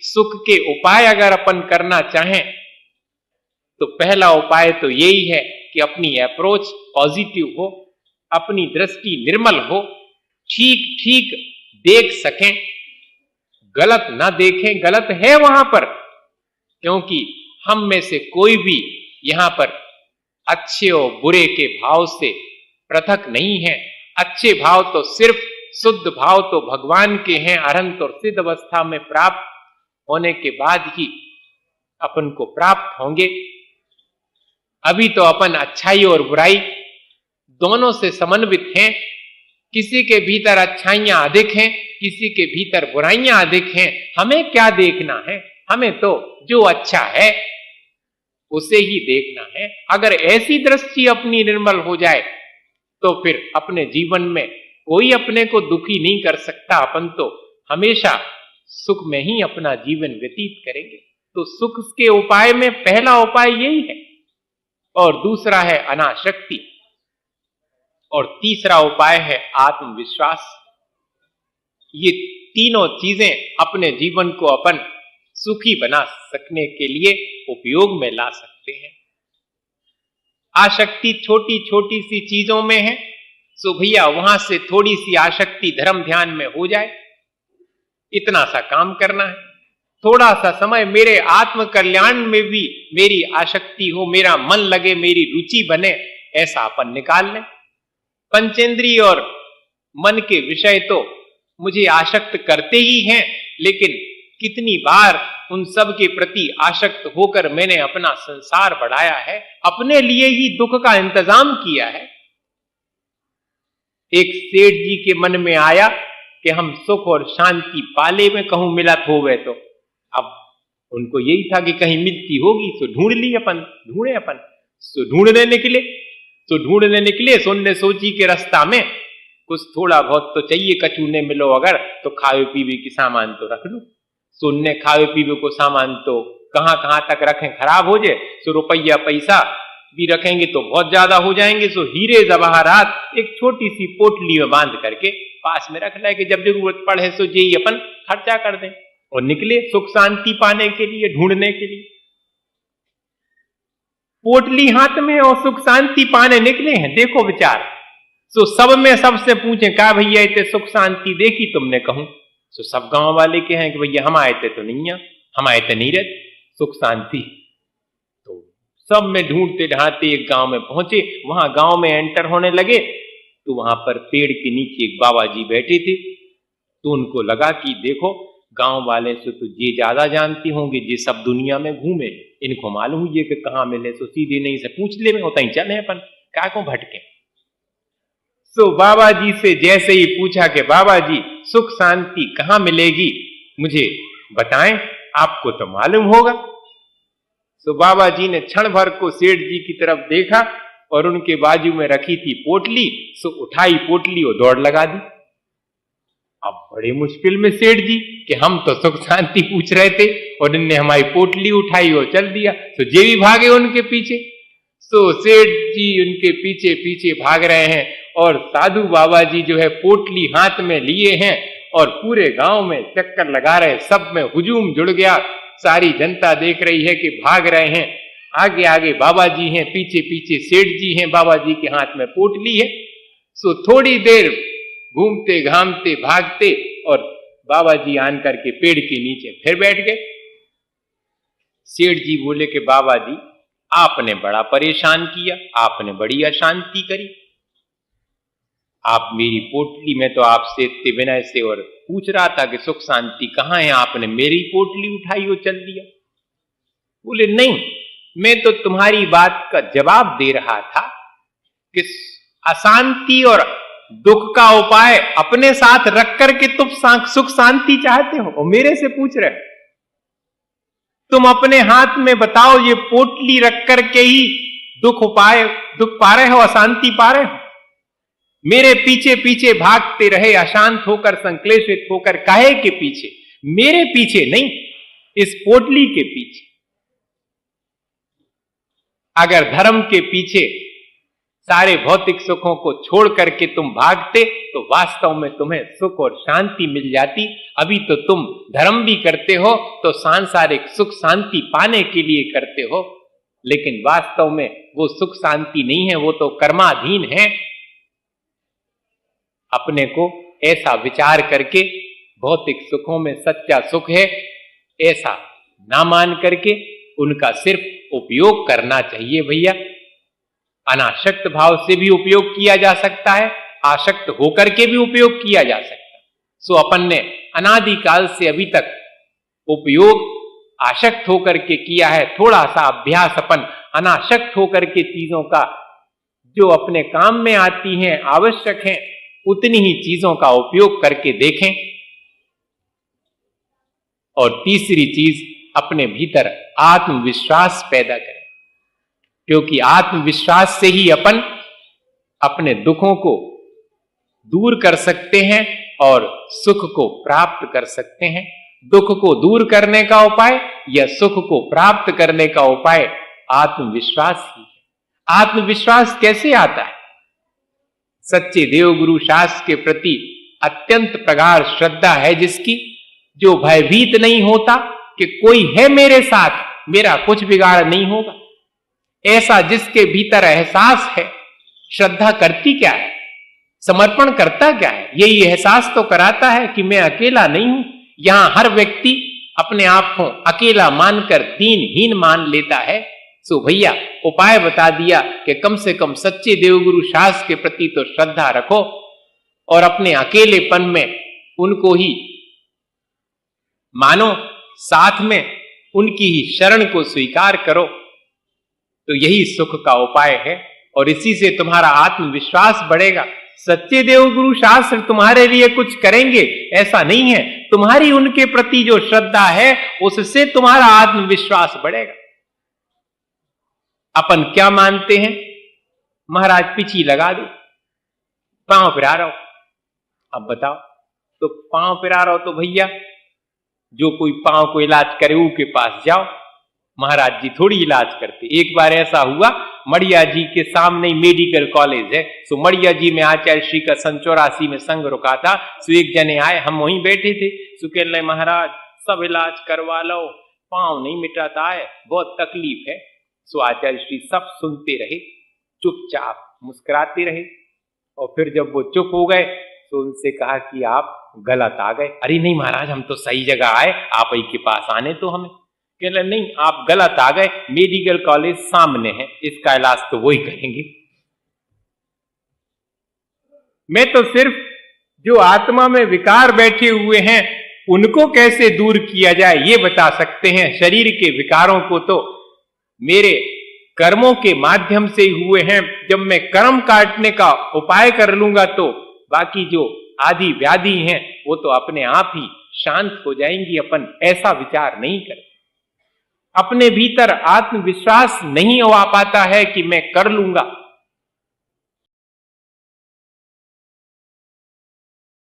सुख के उपाय अगर अपन करना चाहें तो पहला उपाय तो यही है कि अपनी अप्रोच पॉजिटिव हो, अपनी दृष्टि निर्मल हो, ठीक ठीक देख सकें, गलत ना देखें। गलत है वहां पर, क्योंकि हम में से कोई भी यहां पर अच्छे और बुरे के भाव से पृथक नहीं है। अच्छे भाव तो सिर्फ शुद्ध भाव तो भगवान के हैं, अनंत और सिद्ध अवस्था में प्राप्त होने के बाद ही अपन को प्राप्त होंगे। अभी तो अपन अच्छाई और बुराई दोनों से समन्वित हैं। किसी के भीतर अच्छाइयां अधिक हैं, किसी के भीतर बुराइयां अधिक हैं। हमें क्या देखना है? हमें तो जो अच्छा है उसे ही देखना है। अगर ऐसी दृष्टि अपनी निर्मल हो जाए तो फिर अपने जीवन में कोई अपने को दुखी नहीं कर सकता। अपन तो हमेशा सुख में ही अपना जीवन व्यतीत करेंगे। तो सुख के उपाय में पहला उपाय यही है, और दूसरा है अनासक्ति, और तीसरा उपाय है आत्मविश्वास। ये तीनों चीजें अपने जीवन को अपन सुखी बना सकने के लिए उपयोग में ला सकते हैं। आसक्ति छोटी छोटी सी चीजों में है, सो भैया वहां से थोड़ी सी आसक्ति धर्म ध्यान में हो जाए, इतना सा काम करना है। थोड़ा सा समय मेरे आत्म कल्याण में भी मेरी आसक्ति हो, मेरा मन लगे, मेरी रुचि बने, ऐसा अपन निकाल लें। पंचेंद्रिय और मन के विषय तो मुझे आसक्त करते ही हैं, लेकिन कितनी बार उन सब के प्रति आसक्त होकर मैंने अपना संसार बढ़ाया है, अपने लिए ही दुख का इंतजाम किया है। एक सेठ जी के मन में आया कि हम सुख और शांति पाले में कहूं मिलत होवे तो, अब उनको यही था कि कहीं मिलती होगी, तो ढूंढ ली अपन, ढूंढे अपन, तो ढूंढने निकले। सुनने सोची के रास्ता में कुछ थोड़ा बहुत तो चाहिए, कचूने मिलो अगर तो खावे पीवे की सामान तो रख लो। सुनने खावे पीवे को सामान तो कहां कहां तक रखें, खराब हो जाए। सो रुपया पैसा भी रखेंगे तो बहुत ज्यादा हो जाएंगे। सो हीरे जवाहरात एक छोटी सी पोटली में बांध करके पास में रख लाए कि जब जरूरत पड़े सो यही अपन खर्चा कर दें। और निकले सुख शांति पाने के लिए, ढूंढने के लिए। पोटली हाथ में और सुख शांति पाने निकले हैं। देखो विचार। सो सब में सबसे पूछे क्या भैया इतने सुख शांति देखी तुमने? कहूं सो सब गांव वाले के हैं कि भैया हम आए थे तो नहीं, हम आए थे नहीं रहते सुख शांति। तो सब में ढूंढते ढांढते एक गांव में पहुंचे। वहां गांव में एंटर होने लगे तो वहां पर पेड़ के नीचे एक बाबा जी बैठे थे। तो उनको लगा कि देखो गांव वाले से तो ये ज्यादा जानती होंगे, ये सब दुनिया में घूमे, इनको मालूम हुई कि कहां मिले। सो सीधे नहीं से पूछ ले में होता ही चले अपन, क्या को भटके। सो बाबा जी से जैसे ही पूछा कि बाबा जी सुख शांति कहां मिलेगी, मुझे बताएं, आपको तो मालूम होगा। सो बाबा जी ने क्षण भर को सेठ जी की तरफ देखा और उनके बाजू में रखी थी पोटली। सो उठाई पोटली और दौड़ लगा दी। अब बड़े मुश्किल में सेठ जी कि हम तो सुख शांति पूछ रहे थे और इनने हमारी पोटली उठाई और चल दिया। तो जे भी भागे उनके पीछे। सो सेठ जी उनके पीछे पीछे भाग रहे हैं और साधु बाबा जी जो है पोटली हाथ में लिए हैं और पूरे गांव में चक्कर लगा रहे। सब में हुजूम जुड़ गया, सारी जनता देख रही है कि भाग रहे हैं। आगे आगे बाबा जी हैं, पीछे पीछे सेठ जी हैं, बाबा जी के हाथ में पोटली है। सो थोड़ी देर घूमते घामते भागते और बाबा जी आन करके पेड़ के नीचे फिर बैठ गए। सेठ जी बोले कि बाबा जी आपने बड़ा परेशान किया, आपने बड़ी अशांति करी। आप मेरी पोटली में तो आपसे इतने विनय से और पूछ रहा था कि सुख शांति कहां है, आपने मेरी पोटली उठाई और चल दिया। बोले नहीं, मैं तो तुम्हारी बात का जवाब दे रहा था कि अशांति और दुख का उपाय अपने साथ रख करके तुम सुख शांति चाहते हो और मेरे से पूछ रहे हो। तुम अपने हाथ में बताओ, ये पोटली रख करके ही दुख पा रहे हो, अशांति पा रहे हो। मेरे पीछे पीछे भागते रहे अशांत होकर, संक्लेशित होकर, काहे के पीछे? मेरे पीछे नहीं, इस पोटली के पीछे। अगर धर्म के पीछे, सारे भौतिक सुखों को छोड़ करके तुम भागते तो वास्तव में तुम्हें सुख और शांति मिल जाती। अभी तो तुम धर्म भी करते हो तो सांसारिक सुख शांति पाने के लिए करते हो, लेकिन वास्तव में वो सुख शांति नहीं है, वो तो कर्माधीन है। अपने को ऐसा विचार करके भौतिक सुखों में सच्चा सुख है ऐसा ना मान करके उनका सिर्फ उपयोग करना चाहिए भैया। अनासक्त भाव से भी उपयोग किया जा सकता है, आसक्त होकर के भी उपयोग किया जा सकता है। सो अपन ने अनादिकाल से अभी तक उपयोग आसक्त होकर के किया है। थोड़ा सा अभ्यास अपन अनासक्त होकर के चीजों का जो अपने काम में आती हैं, आवश्यक हैं, उतनी ही चीजों का उपयोग करके देखें। और तीसरी चीज, अपने भीतर आत्मविश्वास पैदा करें, क्योंकि आत्मविश्वास से ही अपन अपने दुखों को दूर कर सकते हैं और सुख को प्राप्त कर सकते हैं। दुख को दूर करने का उपाय या सुख को प्राप्त करने का उपाय आत्मविश्वास ही है। आत्मविश्वास कैसे आता है? सच्चे देवगुरु शास्त्र के प्रति अत्यंत प्रगाढ़ श्रद्धा है जिसकी, जो भयभीत नहीं होता कि कोई है मेरे साथ, मेरा कुछ बिगाड़ नहीं होगा, ऐसा जिसके भीतर एहसास है। श्रद्धा करती क्या है? समर्पण करता क्या है? यही एहसास तो कराता है कि मैं अकेला नहीं हूं। यहां हर व्यक्ति अपने आप को अकेला मानकर दीनहीन मान लेता है। सो भैया उपाय बता दिया कि कम से कम सच्चे देवगुरु शास्त्र के प्रति तो श्रद्धा रखो और अपने अकेलेपन में उनको ही मानो, साथ में उनकी ही शरण को स्वीकार करो। तो यही सुख का उपाय है और इसी से तुम्हारा आत्मविश्वास बढ़ेगा। सच्चे देवगुरु शास्त्र तुम्हारे लिए कुछ करेंगे ऐसा नहीं है, तुम्हारी उनके प्रति जो श्रद्धा है उससे तुम्हारा आत्मविश्वास बढ़ेगा। अपन क्या मानते हैं? महाराज पिछी लगा दो, पांव पिरा रहा हो। अब बताओ, तो पांव पिरा रहा हो तो भैया जो कोई पांव को इलाज करे वो के पास जाओ, महाराज जी थोड़ी इलाज करते। एक बार ऐसा हुआ, मड़िया जी के सामने ही मेडिकल कॉलेज है, सो मड़िया जी में आचार्य श्री का 84 में संग रुका था। सो एक जने आए, हम वहीं बैठे थे, सो कहने महाराज सब इलाज करवा लो, पांव नहीं मिटाता है, बहुत तकलीफ है। सो आचार्य श्री सब सुनते रहे, चुपचाप मुस्कुराते रहे। और फिर जब वो चुप हो गए तो उनसे कहा कि आप गलत आ गए। अरे नहीं महाराज, हम तो सही जगह आए, आप ही के पास आने तो हमें। कहले नहीं, आप गलत आ गए, मेडिकल कॉलेज सामने है, इसका इलाज तो वही करेंगे। मैं तो सिर्फ जो आत्मा में विकार बैठे हुए हैं उनको कैसे दूर किया जाए ये बता सकते हैं। शरीर के विकारों को तो मेरे कर्मों के माध्यम से ही हुए हैं। जब मैं कर्म काटने का उपाय कर लूंगा तो बाकी जो आदि व्याधि हैं वो तो अपने आप ही शांत हो जाएंगी। अपन ऐसा विचार नहीं करते। अपने भीतर आत्मविश्वास नहीं हो पाता है कि मैं कर लूंगा,